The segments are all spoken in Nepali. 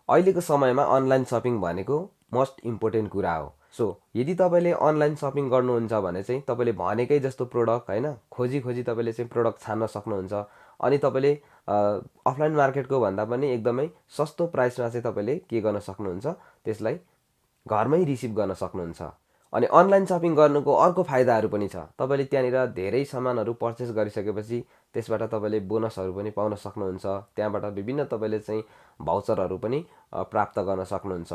अहिलेको समयमा अनलाइन सपिङ भनेको मोस्ट इम्पोर्टेन्ट कुरा हो। सो यदि तपाईँले अनलाइन सपिङ गर्नुहुन्छ भने चाहिँ तपाईँले भनेकै जस्तो प्रोडक्ट होइन खोजी तपाईँले चाहिँ प्रोडक्ट छान्न सक्नुहुन्छ। अनि तपाईँले अफलाइन मार्केटको भन्दा पनि एकदमै सस्तो प्राइसमा चाहिँ तपाईँले के गर्न सक्नुहुन्छ, त्यसलाई घरमै रिसिभ गर्न सक्नुहुन्छ। अनि अनलाइन सपिङ गर्नुको अर्को फाइदाहरू पनि छ। तपाईँले त्यहाँनिर धेरै सामानहरू पर्चेस गरिसकेपछि त्यसबाट तपाईँले बोनसहरू पनि पाउन सक्नुहुन्छ। त्यहाँबाट विभिन्न तपाईँले चाहिँ भाउचरहरू पनि प्राप्त गर्न सक्नुहुन्छ।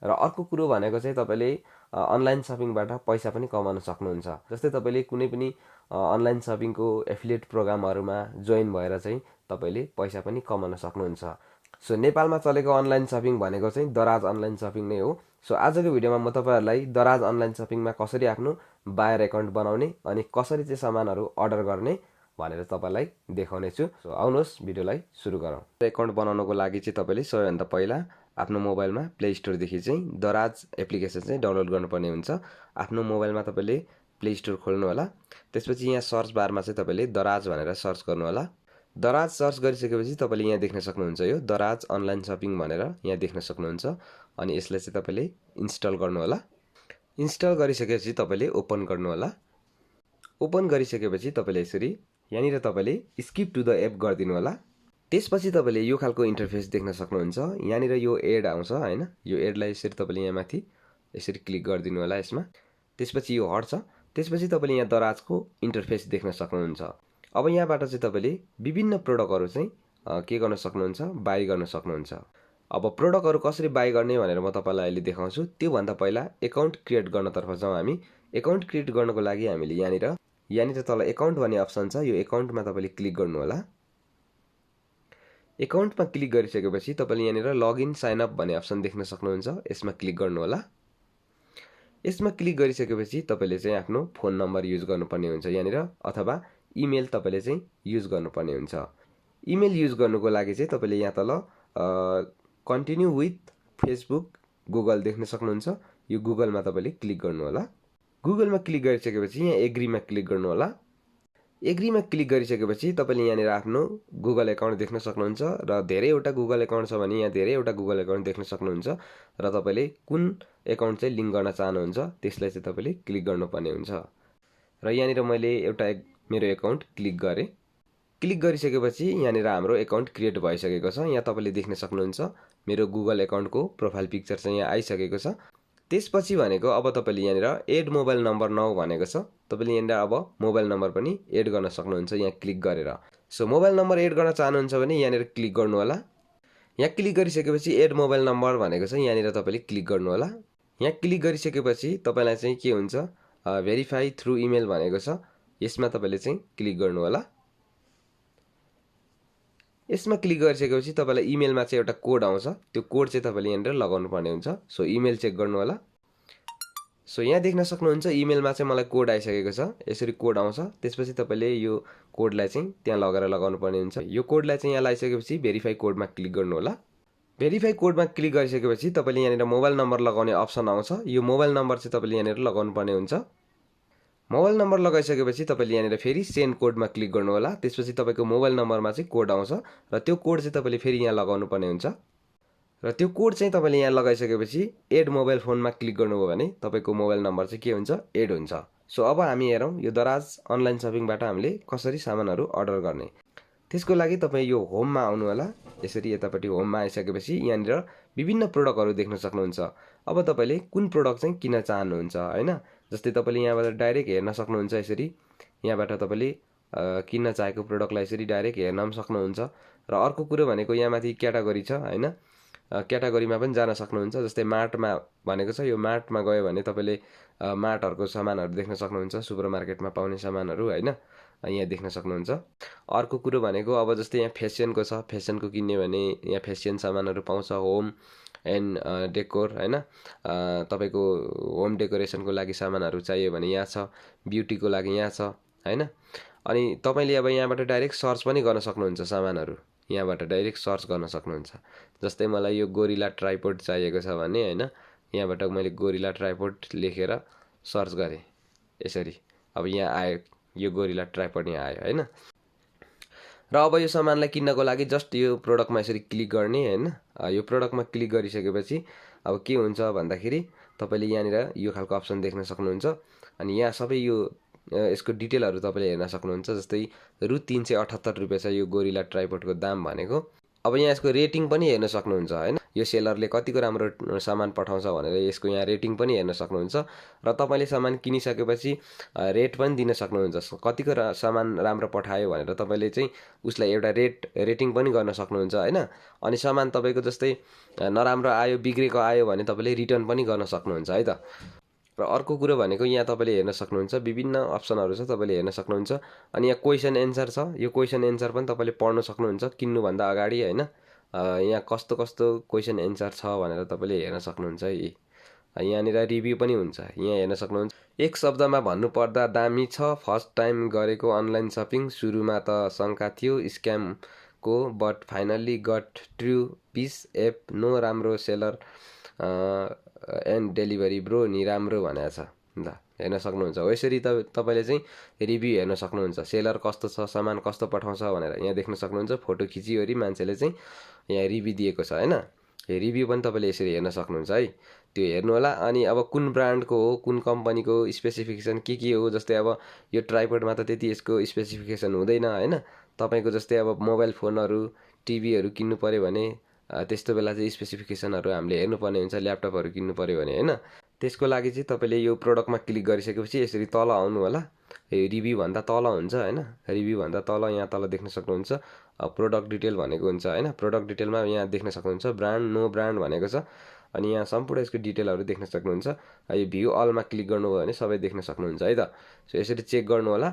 र अर्को कुरो भनेको चाहिँ तपाईँले अनलाइन सपिङबाट पैसा पनि कमाउन सक्नुहुन्छ। जस्तै तपाईँले कुनै पनि अनलाइन सपिङको एफिलिएट प्रोग्रामहरूमा जोइन भएर चाहिँ तपाईँले पैसा पनि कमाउन सक्नुहुन्छ। सो नेपालमा चलेको अनलाइन सपिङ भनेको चाहिँ दराज अनलाइन सपिङ नै हो। सो आजको भिडियोमा म तपाईँहरूलाई दराज अनलाइन सपिङमा कसरी आफ्नो बायर एकाउन्ट बनाउने अनि कसरी चाहिँ सामानहरू अर्डर गर्ने भनेर तपाईँलाई देखाउने छु। सो आउनुहोस् भिडियोलाई सुरु गरौँ। एकाउन्ट बनाउनको लागि चाहिँ तपाईँले सबैभन्दा पहिला आफ्नो मोबाइलमा प्ले स्टोरदेखि चाहिँ दराज एप्लिकेसन चाहिँ डाउनलोड गर्नुपर्ने हुन्छ। आफ्नो मोबाइलमा तपाईँले प्ले स्टोर खोल्नु होला। त्यसपछि यहाँ सर्च बारमा चाहिँ तपाईँले दराज भनेर सर्च गर्नु होला। दराज सर्च गरिसकेपछि तपाईँले यहाँ देख्न सक्नुहुन्छ, यो दराज अनलाइन सपिङ भनेर यहाँ देख्न सक्नुहुन्छ। अनि यसलाई चाहिँ तपाईँले इन्स्टल गर्नु होला। इन्स्टल गरिसकेपछि तपाईँले ओपन गर्नु होला। ओपन गरिसकेपछि तपाईँले यसरी यहाँनिर तपाईँले स्किप टु द एप गरिदिनु होला। त्यसपछि तपाईँले यो खालको इन्टरफेस देख्न सक्नुहुन्छ। यहाँनिर यो एड आउँछ होइन, यो एडलाई यसरी तपाईँले यहाँ माथि यसरी क्लिक गरिदिनु होला यसमा। त्यसपछि यो हट्छ। त्यसपछि तपाईँले यहाँ दराजको इन्टरफेस देख्न सक्नुहुन्छ। अब यहाँबाट चाहिँ तपाईँले विभिन्न प्रोडक्टहरू चाहिँ के गर्न सक्नुहुन्छ, बाई गर्न सक्नुहुन्छ। अब प्रोडक्टहरू कसरी बाई गर्ने भनेर म तपाईँलाई अहिले देखाउँछु। त्योभन्दा पहिला एकाउन्ट क्रिएट गर्नतर्फ जाउँ हामी। एकाउन्ट क्रिएट गर्नको लागि हामीले यहाँनिर तल एकाउन्ट भन्ने अप्सन छ, यो एकाउन्टमा तपाईँले क्लिक गर्नु होला। एकाउन्टमा क्लिक गरिसकेपछि तपाईँले यहाँनिर लगइन साइनअप भन्ने अप्सन देख्न सक्नुहुन्छ, यसमा क्लिक गर्नु होला। यसमा क्लिक गरिसकेपछि तपाईँले चाहिँ आफ्नो फोन नम्बर युज गर्नुपर्ने हुन्छ यहाँनिर, अथवा इमेल तपाईँले चाहिँ युज गर्नुपर्ने हुन्छ। इमेल युज गर्नुको लागि चाहिँ तपाईँले यहाँ तल कन्टिन्यू विथ फेसबुक गुगल देख्न सक्नुहुन्छ, यो गुगलमा तपाईँले क्लिक गर्नु होला। गुगलमा क्लिक गरिसकेपछि यहाँ एग्रीमा क्लिक गर्नु होला। एग्रीमा क्लिक गरिसकेपछि तपाईँले यहाँनिर आफ्नो गुगल एकाउन्ट देख्न सक्नुहुन्छ र धेरैवटा गुगल एकाउन्ट छ भने यहाँ धेरैवटा गुगल एकाउन्ट देख्न सक्नुहुन्छ र तपाईँले कुन एकाउन्ट चाहिँ लिङ्क गर्न चाहनुहुन्छ त्यसलाई चाहिँ तपाईँले क्लिक गर्नुपर्ने हुन्छ। र यहाँनिर मैले एउटा मेरो एकाउन्ट क्लिक गरेँ। क्लिक गरिसकेपछि यहाँनिर हाम्रो एकाउन्ट क्रिएट भइसकेको छ। यहाँ तपाईँले देख्न सक्नुहुन्छ मेरो गुगल एकाउन्टको प्रोफाइल पिक्चर चाहिँ यहाँ आइसकेको छ। त्यसपछि भनेको अब तपाईँले यहाँनिर एड मोबाइल नम्बर नाउ भनेको छ, तपाईँले यहाँनिर अब मोबाइल नम्बर पनि एड गर्न सक्नुहुन्छ यहाँ क्लिक गरेर। सो मोबाइल नम्बर एड गर्न चाहनुहुन्छ भने यहाँनिर क्लिक गर्नु होला। यहाँ क्लिक गरिसकेपछि एड मोबाइल नम्बर भनेको छ, यहाँनिर तपाईँले क्लिक गर्नु होला। यहाँ क्लिक गरिसकेपछि तपाईँलाई चाहिँ के हुन्छ, भेरिफाई थ्रु इमेल भनेको छ, यसमा तपाईँले चाहिँ क्लिक गर्नु होला। यसमा क्लिक गरिसकेपछि तपाईँलाई इमेलमा चाहिँ एउटा कोड आउँछ, त्यो कोड चाहिँ तपाईँले यहाँनिर लगाउनु पर्ने हुन्छ। सो इमेल चेक गर्नु होला। सो यहाँ देख्न सक्नुहुन्छ इमेलमा चाहिँ मलाई कोड आइसकेको छ, यसरी कोड आउँछ। त्यसपछि तपाईँले यो कोडलाई चाहिँ त्यहाँ लगेर लगाउनु पर्ने हुन्छ। यो कोडलाई चाहिँ यहाँ लगाइसकेपछि भेरिफाई कोडमा क्लिक गर्नु होला। भेरिफाई कोडमा क्लिक गरिसकेपछि तपाईँले यहाँनिर मोबाइल नम्बर लगाउने अप्सन आउँछ, यो मोबाइल नम्बर चाहिँ तपाईँले यहाँनिर लगाउनु पर्ने हुन्छ। मोबाइल नम्बर लगाइसकेपछि तपाईँले यहाँनिर फेरि सेन्ड कोडमा क्लिक गर्नु होला। त्यसपछि तपाईँको मोबाइल नम्बरमा चाहिँ कोड आउँछ र त्यो कोड चाहिँ तपाईँले फेरि यहाँ लगाउनु पर्ने हुन्छ। र त्यो कोड चाहिँ तपाईँले यहाँ लगाइसकेपछि एड मोबाइल फोनमा क्लिक गर्नुभयो भने तपाईँको मोबाइल नम्बर चाहिँ के हुन्छ, एड हुन्छ। सो अब हामी हेरौँ यो दराज अनलाइन सपिङबाट हामीले कसरी सामानहरू अर्डर गर्ने। त्यसको लागि तपाईँ यो होममा आउनु होला। यसरी यतापट्टि होममा आइसकेपछि यहाँनिर विभिन्न प्रोडक्टहरू देख्न सक्नुहुन्छ। अब तपाईँले कुन प्रोडक्ट चाहिँ किन्न चाहनुहुन्छ होइन, जस्तै तपाईँले यहाँबाट डाइरेक्ट हेर्न सक्नुहुन्छ। यसरी यहाँबाट तपाईँले किन्न चाहेको प्रोडक्टलाई यसरी डाइरेक्ट हेर्न पनि सक्नुहुन्छ। र अर्को कुरो भनेको यहाँ माथि क्याटेगोरी छ होइन, क्याटेगोरीमा पनि जान सक्नुहुन्छ। जस्तै मार्टमा भनेको छ, यो मार्टमा गयो भने तपाईँले मार्टहरूको सामानहरू देख्न सक्नुहुन्छ, सुपर मार्केटमा पाउने सामानहरू होइन, यहाँ देख्न सक्नुहुन्छ। अर्को कुरो भनेको अब जस्तै यहाँ फेसनको छ, फेसनको किन्ने भने यहाँ फेसन सामानहरू पाउँछ, होम एन्ड डेकोर होइन, तपाईँको होम डेकोरेसनको लागि सामानहरू चाहियो भने यहाँ छ, ब्युटीको लागि यहाँ छ होइन। अनि तपाईँले अब यहाँबाट डाइरेक्ट सर्च पनि गर्न सक्नुहुन्छ, सामानहरू यहाँबाट डाइरेक्ट सर्च गर्न सक्नुहुन्छ। जस्तै मलाई यो गोरिला ट्राइपोड चाहिएको छ भने होइन, यहाँबाट मैले गोरिला ट्राइपोड लेखेर सर्च गरेँ यसरी, अब यहाँ आयो यो गोरिला ट्राइपोड यहाँ आयो होइन। र अब यो सामानलाई किन्नको लागि जस्ट यो प्रोडक्टमा यसरी क्लिक गर्ने हैन। यो प्रोडक्टमा क्लिक गरिसकेपछि अब के हुन्छ भन्दाखेरि तपाईँले यहाँनिर यो खालको अप्सन देख्न सक्नुहुन्छ। अनि यहाँ सबै यो यसको डिटेलहरू तपाईँले हेर्न सक्नुहुन्छ। जस्तै रु 378 रुपियाँ छ यो गोरिल्ला ट्राइपोडको दाम भनेको। अब यहाँ यसको रेटिङ पनि हेर्न सक्नुहुन्छ हैन। यो सेलरले कतिको राम्रो सामान पठाउँछ भनेर यसको यहाँ रेटिङ पनि हेर्न सक्नुहुन्छ। र तपाईँले सामान किनिसकेपछि रेट पनि दिन सक्नुहुन्छ। कतिको सामान राम्रो पठायो भनेर तपाईँले चाहिँ उसलाई एउटा रेटिङ पनि गर्न सक्नुहुन्छ हैन। अनि सामान तपाईँको जस्तै नराम्रो आयो बिग्रेको आयो भने तपाईँले रिटर्न पनि गर्न सक्नुहुन्छ है त। र अर्को कुरो भनेको यहाँ तपाईँले हेर्न सक्नुहुन्छ विभिन्न अप्सनहरू छ तपाईँले हेर्न सक्नुहुन्छ। अनि यहाँ क्वेसन एन्सर छ। यो क्वेसन एन्सर पनि तपाईँले पढ्न सक्नुहुन्छ किन्नुभन्दा अगाडि हैन। यहाँ कस्तो कस्तो क्वेसन एन्सर छ भनेर तपाईँले हेर्न सक्नुहुन्छ है। यहाँनिर रिभ्यू पनि हुन्छ, यहाँ हेर्न सक्नुहुन्छ। एक शब्दमा भन्नुपर्दा दामी छ। फर्स्ट टाइम गरेको अनलाइन सपिङ। सुरुमा त शङ्का थियो स्क्यामको, but finally got true piece app. No राम्रो सेलर एन्ड डेलिभरी ब्रो नि राम्रो भनेको छ। ल हेर्न सक्नुहुन्छ। हो यसरी तपाईँले चाहिँ रिभ्यू हेर्न सक्नुहुन्छ। सेलर कस्तो छ, सामान कस्तो पठाउँछ भनेर यहाँ देख्न सक्नुहुन्छ। फोटो खिचिवरी मान्छेले चाहिँ यहाँ रिभ्यू दिएको छ हैन। रिभ्यू पनि तपाईँले यसरी हेर्न सक्नुहुन्छ है, त्यो हेर्नु होला। अनि अब कुन ब्रान्डको हो, कुन कम्पनीको स्पेसिफिकेसन के हो। जस्तै अब यो ट्राइपोडमा त त्यति यसको स्पेसिफिकेसन हुँदैन हैन। तपाईँको जस्तै अब मोबाइल फोनहरू टिभीहरू किन्नु पऱ्यो भने त्यस्तो बेला चाहिँ स्पेसिफिकेसनहरू हामीले हेर्नुपर्ने हुन्छ। ल्यापटपहरू किन्नु पऱ्यो भने हैन। त्यसको लागि चाहिँ तपाईँले यो प्रोडक्टमा क्लिक गरिसकेपछि यसरी तल आउनु होला। रिभ्यू भन्दा तल हुन्छ हैन। रिभ्यू भन्दा तल यहाँ तल देख्न सक्नुहुन्छ प्रोडक्ट डिटेल भनेको हुन्छ हैन। प्रोडक्ट डिटेलमा यहाँ देख्न सक्नुहुन्छ ब्रान्ड नो ब्रान्ड भनेको छ। अनि यहाँ सम्पूर्ण यसको डिटेलहरू देख्न सक्नुहुन्छ। यो भ्यू अलमा क्लिक गर्नुभयो भने सबै देख्न सक्नुहुन्छ है त। सो यसरी चेक गर्नु होला।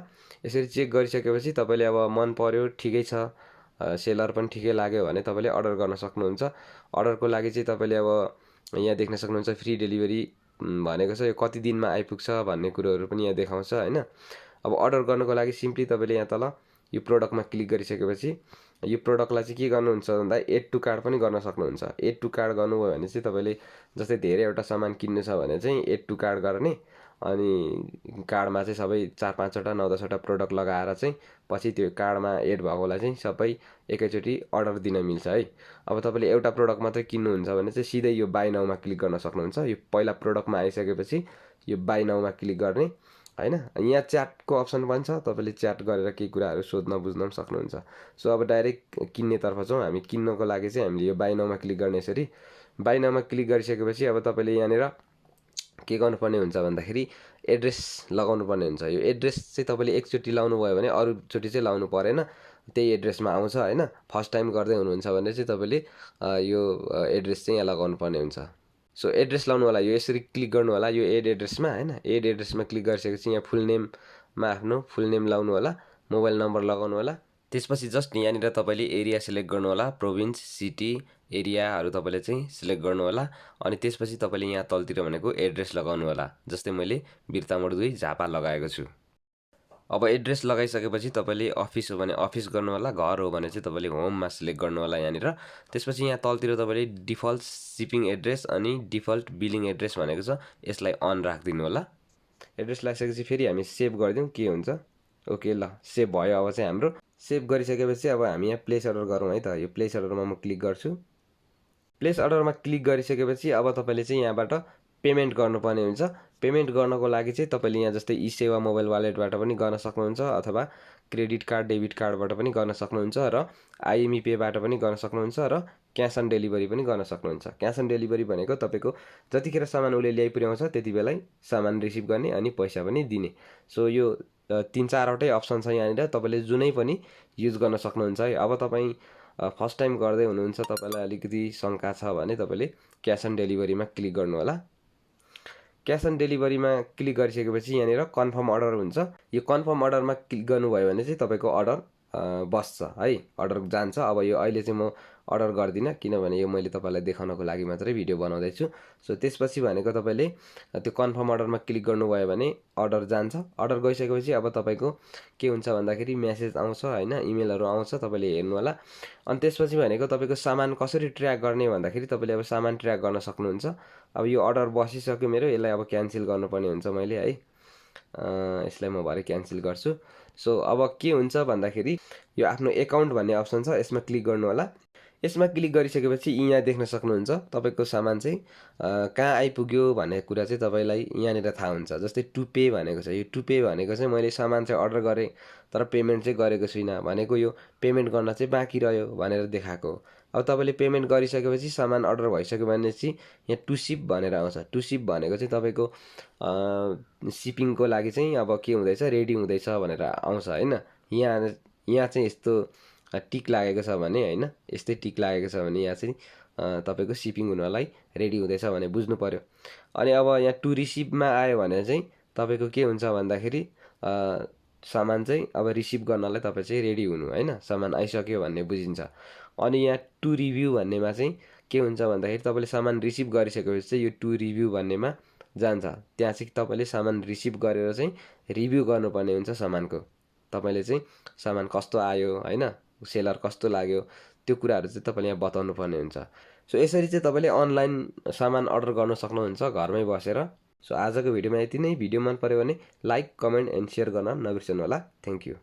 यसरी चेक गरिसकेपछि तपाईँले अब मन पर्यो ठिकै छ, सेलर पनि ठिकै लाग्यो भने तपाईँले अर्डर गर्न सक्नुहुन्छ। अर्डरको लागि चाहिँ तपाईँले अब यहाँ देख्न सक्नुहुन्छ फ्री डेलिभरी भनेको छ। यो कति दिनमा आइपुग्छ भन्ने कुरोहरू पनि यहाँ देखाउँछ हैन। अब अर्डर गर्नको लागि सिम्पली तपाईँले यहाँ तल यो प्रोडक्टमा क्लिक गरिसकेपछि यो प्रोडक्टलाई चाहिँ के गर्नुहुन्छ भन्दा एड टु कार्ट पनि गर्न सक्नुहुन्छ। एड टु कार्ट गर्नुभयो भने चाहिँ तपाईँले जस्तै धेरैवटा सामान किन्नु छ भने चाहिँ एड टु कार्ट गर्ने। अनि कार्डमा चाहिँ सबै 4-5वटा 9-10वटा प्रोडक्ट लगाएर चाहिँ पछि त्यो कार्डमा एड भएकोलाई चाहिँ सबै एकैचोटि अर्डर दिन मिल्छ है। अब तपाईँले एउटा प्रोडक्ट मात्रै किन्नुहुन्छ भने चाहिँ सिधै यो बाई नाउमा क्लिक गर्न सक्नुहुन्छ। यो पहिला प्रोडक्टमा आइसकेपछि यो बाई नाउमा क्लिक गर्ने हैन। यहाँ च्याटको अप्सन पनि छ, तपाईँले च्याट गरेर केही कुराहरू सोध्न बुझ्न पनि सक्नुहुन्छ। सो अब डाइरेक्ट किन्नेतर्फ जाउँ हामी। किन्नको लागि चाहिँ हामीले यो बाई नाउमा क्लिक गर्ने। यसरी बाई नाउमा क्लिक गरिसकेपछि अब तपाईँले यहाँनिर के गर्नुपर्ने हुन्छ भन्दाखेरि एड्रेस लगाउनु पर्ने हुन्छ। यो एड्रेस चाहिँ तपाईँले एकचोटि लाउनु भयो भने अरूचोटि चाहिँ लाउनु परेन, त्यही एड्रेसमा आउँछ हैन। फर्स्ट टाइम गर्दै हुनुहुन्छ भने चाहिँ तपाईँले यो एड्रेस चाहिँ यहाँ लगाउनु पर्ने हुन्छ। सो एड्रेस लाउनु होला। यो यसरी क्लिक गर्नु होला यो एड एड्रेसमा हैन। एड एड्रेसमा क्लिक गरिसकेपछि यहाँ फुल नेममा आफ्नो फुल नेम लाउनु होला, मोबाइल नम्बर लगाउनु होला। त्यसपछि जस्ट यहाँनिर तपाईँले एरिया सिलेक्ट गर्नु होला, प्रोभिन्स सिटी एरियाहरू तपाईँले चाहिँ सिलेक्ट गर्नु होला। अनि त्यसपछि तपाईँले यहाँ तलतिर भनेको एड्रेस लगाउनु होला। जस्तै मैले बिर्तामोड 2 झापा लगाएको छु। अब एड्रेस लगाइसकेपछि तपाईँले अफिस हो भने अफिस गर्नु होला, घर हो भने चाहिँ तपाईँले होममा सिलेक्ट गर्नु होला यहाँनिर। त्यसपछि यहाँ तलतिर तपाईँले डिफल्ट सिपिङ एड्रेस अनि डिफल्ट बिलिङ एड्रेस भनेको छ, यसलाई अन राखिदिनु होला। एड्रेस लगाइसकेपछि फेरि हामी सेभ गरिदिउँ के हुन्छ। ओके ल सेभ भयो। अब चाहिँ हाम्रो सेभ गरिसकेपछि अब हामी यहाँ प्लेस अर्डर गरौँ है त। यो प्लेस अर्डरमा म क्लिक गर्छु। प्लेस अर्डरमा क्लिक गरिसकेपछि अब तपाईँले चाहिँ यहाँबाट पेमेन्ट गर्नुपर्ने हुन्छ। पेमेन्ट गर्नको लागि चाहिँ तपाईँले यहाँ जस्तै ई सेवा मोबाइल वालेटबाट पनि गर्न सक्नुहुन्छ, अथवा क्रेडिट कार्ड डेबिट कार्डबाट पनि गर्न सक्नुहुन्छ, र आइएमई पेबाट पनि गर्न सक्नुहुन्छ, र क्यास अन डेलिभरी पनि गर्न सक्नुहुन्छ। क्यास अन डेलिभरी भनेको तपाईँको जतिखेर सामान उसले ल्याइ पुर्याउँछ त्यति बेलै सामान रिसिभ गर्ने अनि पैसा पनि दिने। सो यो 3-4वटै अप्सन छ यहाँनिर, तपाईँले जुनै पनि युज गर्न सक्नुहुन्छ है। अब तपाईँ फर्स्ट टाइम गर्दै हुनुहुन्छ, तपाईँलाई अलिकति शङ्का छ भने तपाईँले क्यास अन डेलिभरीमा क्लिक गर्नु होला। क्यास अन डेलिभरीमा क्लिक गरिसकेपछि यहाँनिर कन्फर्म अर्डर हुन्छ। यो कन्फर्म अर्डरमा क्लिक गर्नुभयो भने चाहिँ तपाईँको अर्डर बस्छ है, अर्डर जान्छ। अब यो अहिले चाहिँ म अर्डर गर्दिनँ किनभने यो मैले तपाईँलाई देखाउनको लागि मात्रै भिडियो बनाउँदैछु। सो त्यसपछि भनेको तपाईँले त्यो कन्फर्म अर्डरमा क्लिक गर्नुभयो भने अर्डर जान्छ। अर्डर गइसकेपछि अब तपाईँको के हुन्छ भन्दाखेरि मेसेज आउँछ हैन, इमेलहरू आउँछ, तपाईँले हेर्नु होला। अनि त्यसपछि भनेको तपाईँको सामान कसरी ट्र्याक गर्ने भन्दाखेरि तपाईँले अब सामान ट्र्याक गर्न सक्नुहुन्छ। अब यो अर्डर बसिसक्यो मेरो, यसलाई अब क्यान्सल गर्नुपर्ने हुन्छ मैले है। यसलाई म भरे क्यान्सल गर्छु। सो अब के हुन्छ भन्दाखेरि यो आफ्नो एकाउन्ट भन्ने अप्सन छ, यसमा क्लिक गर्नु होला। यसमा क्लिक गरिसकेपछि यहाँ देख्न सक्नुहुन्छ तपाईँको सामान चाहिँ कहाँ आइपुग्यो भन्ने कुरा चाहिँ तपाईँलाई यहाँनिर थाहा हुन्छ। जस्तै टु पे भनेको छ, यो टु पे भनेको चाहिँ मैले सामान चाहिँ अर्डर गरेँ तर पेमेन्ट चाहिँ गरेको छुइनँ भनेको, यो पेमेन्ट गर्न चाहिँ बाँकी रह्यो भनेर देखाएको। अब तपाईँले पेमेन्ट गरिसकेपछि सामान अर्डर भइसक्यो भने चाहिँ यहाँ टु सिप भनेर आउँछ। टु सिप भनेको चाहिँ तपाईँको सिपिङको लागि चाहिँ अब के हुँदैछ, रेडी हुँदैछ भनेर आउँछ होइन। यहाँ चाहिँ यस्तो टिक लागेको छ भने होइन, यस्तै टिक लागेको छ भने यहाँ चाहिँ तपाईँको सिपिङ हुनलाई रेडी हुँदैछ भने बुझ्नु पऱ्यो। अनि अब यहाँ टु रिसिभमा आयो भने चाहिँ तपाईँको के हुन्छ भन्दाखेरि सामान चाहिँ अब रिसिभ गर्नलाई तपाईँ चाहिँ रेडी हुनु होइन, सामान आइसक्यो भन्ने बुझिन्छ। अनि यहाँ टु रिभ्यू भन्नेमा चाहिँ के हुन्छ भन्दाखेरि तपाईँले सामान रिसिभ गरिसकेपछि चाहिँ यो टु रिभ्यू भन्नेमा जान्छ। त्यहाँ चाहिँ तपाईँले सामान रिसिभ गरेर चाहिँ रिभ्यू गर्नुपर्ने हुन्छ सामानको। तपाईँले चाहिँ सामान कस्तो आयो होइन, सेलर कस्तो लाग्यो, त्यो कुराहरू चाहिँ तपाईँले यहाँ बताउनु पर्ने हुन्छ। सो यसरी चाहिँ तपाईँले अनलाइन सामान अर्डर गर्न सक्नुहुन्छ घरमै बसेर। सो आजको भिडियोमा यति नै। भिडियो मन पऱ्यो भने लाइक, कमेन्ट एन्ड सेयर गर्न नबिर्सनु होला। Thank you.